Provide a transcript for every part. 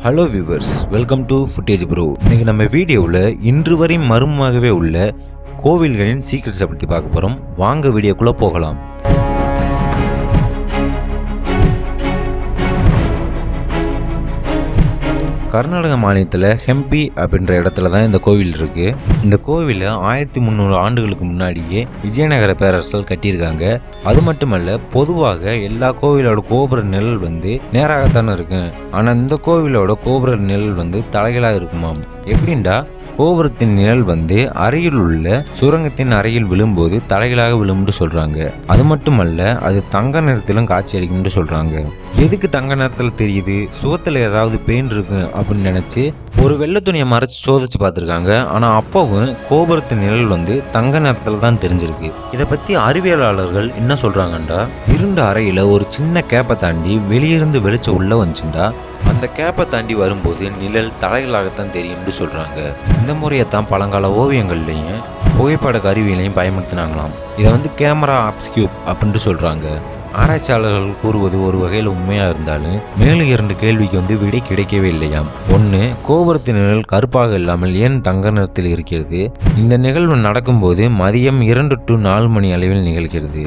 Hello viewers, welcome to footage bro. இன்னைக்கு நம்ம வீடியோவில் இன்று வரை மர்மமாகவே உள்ள கோவில்களின் சீக்ரெட்ஸை பற்றி பார்க்க போகிறோம். வாங்க வீடியோக்குள்ளே போகலாம். கர்நாடக மாநிலத்தில் ஹெம்பி அப்படின்ற இடத்துல தான் இந்த கோவில் இருக்குது. இந்த கோவிலை 1300 ஆண்டுகளுக்கு முன்னாடியே விஜயநகர பேரரசர்கள் கட்டியிருக்காங்க. அது மட்டுமல்ல, பொதுவாக எல்லா கோவிலோட கோபுர நிழல் நேராகத்தானே இருக்கு. ஆனால் இந்த கோவிலோட கோபுர நிழல் தலைகளாக இருக்குமாம். எப்படின்டா, கோபுரத்தின் நிழல் அறையில் உள்ள சுரங்கத்தின் அறையில் விழும்போது தலைகளாக விழும்னு சொல்றாங்க. அது மட்டுமல்ல, அது தங்க நிறத்திலும் காட்சி அளிக்கும்னு சொல்றாங்க. எதுக்கு தங்க நிறத்தில் தெரியுது? சுகத்துல ஏதாவது பெயின் இருக்கு அப்படின்னு நினைச்சு ஒரு வெள்ளை துணியை மறைச்சு சோதிச்சு பார்த்துருக்காங்க. ஆனா அப்பவும் கோபுரத்தின் நிழல் தங்க நிறத்துல தான் தெரிஞ்சிருக்கு. இதை பத்தி அறிவியலாளர்கள் என்ன சொல்றாங்கண்டா, இருண்ட அறையில ஒரு சின்ன கேப்பை தாண்டி வெளியிருந்து வெளிச்சம் உள்ள வந்துச்சுண்டா அந்த கேப்பை தாண்டி வரும்போது நிழல் தலைகளாகத்தான் தெரியும்னு சொல்றாங்க. இந்த முறையைத்தான் பழங்கால ஓவியங்கள்லையும் புகைப்பட கருவியிலையும் பயன்படுத்தினாங்களாம். இதை கேமரா ஆப்ஸ்கியூப் அப்படின்ட்டு சொல்றாங்க. ஆராய்ச்சியாளர்கள் கூறுவது ஒரு வகையில் உண்மையாக இருந்தாலும் மேலும் 2 கேள்விக்கு விடை கிடைக்கவே இல்லையாம். ஒன்று, கோபுரத்தின் நிழல் கருப்பாக இல்லாமல் ஏன் தங்க நிறத்தில் இருக்கிறது? இந்த நிகழ்வு நடக்கும்போது மதியம் 2 to 4 மணி அளவில் நிகழ்கிறது.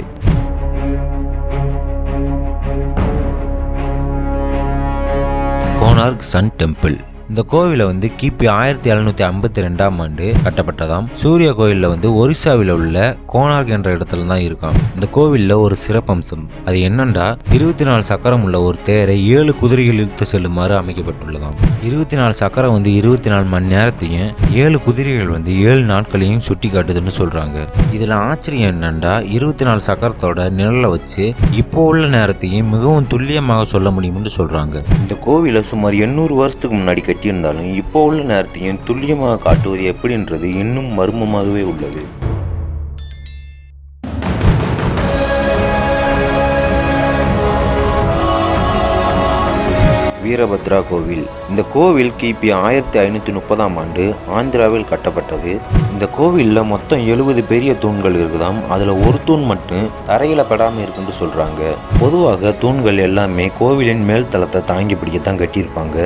Konark sun temple. இந்த கோவிலை கிபி 1752ஆம் ஆண்டு கட்டப்பட்டதாம். சூரிய கோயிலில் ஒரிசாவில் உள்ள கோனார்க் என்ற இடத்துல தான் இருக்காம். இந்த கோவிலில் ஒரு சிறப்பம்சம் அது என்னண்டா, 24 சக்கரம் உள்ள ஒரு தேரை 7 குதிரைகள் இழுத்து செல்லுமாறு அமைக்கப்பட்டுள்ளதாம். 24 சக்கரம் 24 மணி நேரத்தையும் 7 குதிரைகள் 7 நாட்களையும் சுட்டி காட்டுதுன்னு சொல்றாங்க. இதுல ஆச்சரியம் என்னண்டா, 24 சக்கரத்தோட நிழலை வச்சு இப்போ உள்ள நேரத்தையும் மிகவும் துல்லியமாக சொல்ல முடியும்னு சொல்றாங்க. இந்த கோவிலை சுமார் 800 வருஷத்துக்கு முன்னாடி இருந்தாலும் இப்போ உள்ள நேரத்தையும் துல்லியமாக காட்டுவது எப்படின்றது இன்னும் மர்மமாகவே உள்ளது. வீரபத்ரா கோவில். இந்த கோவில் கிபி 1530ஆம் ஆண்டு ஆந்திராவில் கட்டப்பட்டது. இந்த கோவிலில் மொத்தம் 70 பெரிய தூண்கள் இருக்குதாம். அதில் ஒரு தூண் மட்டும் தரையில் படாமல் இருக்குன்னு சொல்கிறாங்க. பொதுவாக தூண்கள் எல்லாமே கோவிலின் மேல் தளத்தை தாங்கி பிடிக்கத்தான் கட்டியிருப்பாங்க.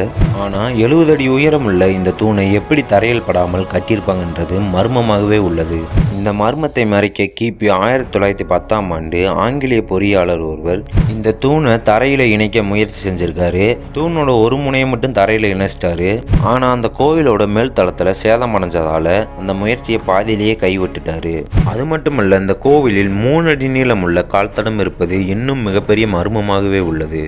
ஆனால் 70 அடி உயரம் உள்ள இந்த தூணை எப்படி தரையில் படாமல் கட்டியிருப்பாங்கன்றது மர்மமாகவே உள்ளது. இந்த மர்மத்தை மறைக்க கிபி 1910ஆம் ஆண்டு ஆங்கிலேய பொறியாளர் ஒருவர் இந்த தூணை தரையில இணைக்க முயற்சி செஞ்சிருக்காரு. தூணோட ஒரு முனையை மட்டும் தரையில இணைச்சிட்டாரு. ஆனா அந்த கோவிலோட மேல் தளத்துல சேதம் அடைஞ்சதால அந்த முயற்சியை பாதியிலேயே கைவிட்டுட்டாரு. அது மட்டுமல்ல, இந்த கோவிலில் 3 அடி நீளம் உள்ள கால்தடம் இருப்பது இன்னும் மிகப்பெரிய மர்மமாகவே உள்ளது.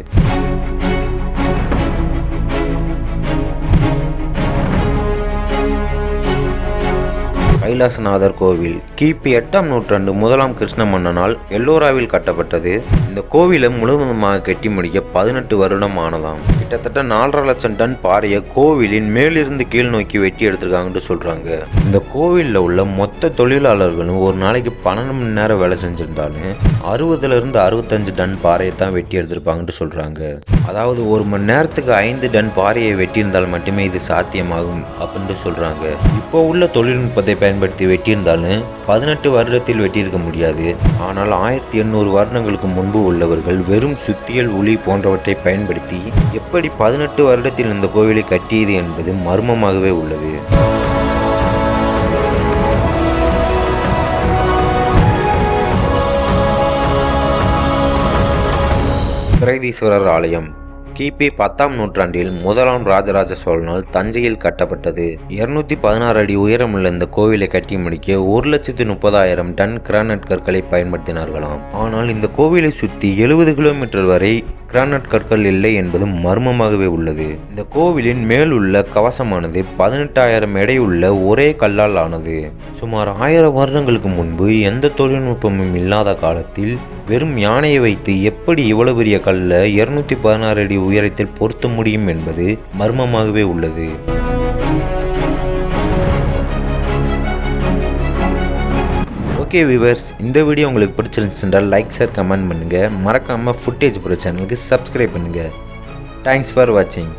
கைலாசநாதர் கோவில். கிபி 8ஆம் நூற்றாண்டு 1ஆம் கிருஷ்ண மன்னனால் எல்லோராவில் கட்டப்பட்டது. இந்த கோவிலை முழுவதுமாக கட்டி முடிக்க 18 வருடம் ஆனதாம். கிட்டத்தட்ட 4.5 லட்சம் டன் பாறையை கோவிலின் மேலிருந்து கீழ் நோக்கி வெட்டி எடுத்திருக்காங்கன்னு சொல்றாங்க. இந்த கோவிலில் உள்ள மொத்த தொழிலாளர்களும் ஒரு நாளைக்கு 12 மணி நேரம் வேலை செஞ்சிருந்தாலும் 60 to 65 டன் பாறையை தான் வெட்டி எடுத்திருப்பாங்கன்னு சொல்றாங்க. அதாவது 1 மணி நேரத்துக்கு 5 டன் பாறையை வெட்டியிருந்தால் மட்டுமே இது சாத்தியமாகும் அப்படின்னு சொல்றாங்க. இப்போ உள்ள தொழில்நுட்பத்தை பயன்படுத்தி வெட்டியிருந்தாலும் 18 வருடத்தில் வெட்டியிருக்க முடியாது. ஆனால் 1800 வருடங்களுக்கு முன்பு உள்ளவர்கள் வெறும் சுத்தியல், உளி போன்றவற்றை பயன்படுத்தி எப்படி 18 வருடத்தில் இந்த கோவிலை கட்டியது என்பது மர்மமாகவே உள்ளது. பிரகதீஸ்வரர் ஆலயம். கிபி 10ஆம் நூற்றாண்டில் 1ஆம் ராஜராஜ சோழனால் தஞ்சையில் கட்டப்பட்டது. 216 அடி உயரமுள்ள இந்த கோவிலை கட்டி முடிக்க 1,30,000 டன் கிரானைட் கற்களை பயன்படுத்தினார்களாம். ஆனால் இந்த கோவிலை சுற்றி 70 கிலோமீட்டர் வரை கிரானைட் கற்கள் இல்லை என்பது மர்மமாகவே உள்ளது. இந்த கோவிலின் மேலுள்ள கவசமானது 18,000 எடையுள்ள ஒரே கல்லால் ஆனது. சுமார் 1000 வருடங்களுக்கு முன்பு எந்த தொழில்நுட்பமும் இல்லாத காலத்தில் வெறும் யானையை வைத்து எப்படி இவ்வளவு பெரிய கல்லை 216 அடி உயரத்தில் பொருத்த முடியும் என்பது மர்மமாகவே உள்ளது. ஓகே வியூவர்ஸ், இந்த வீடியோ உங்களுக்கு பிடிச்சிருந்துச்சுன்னா லைக், ஷேர், கமெண்ட் பண்ணுங்க. மறக்காம ஃபுட்டேஜ் ப்ரோ சேனலுக்கு சப்ஸ்கிரைப் பண்ணுங்க. தேங்க்ஸ் ஃபார் வாட்சிங்.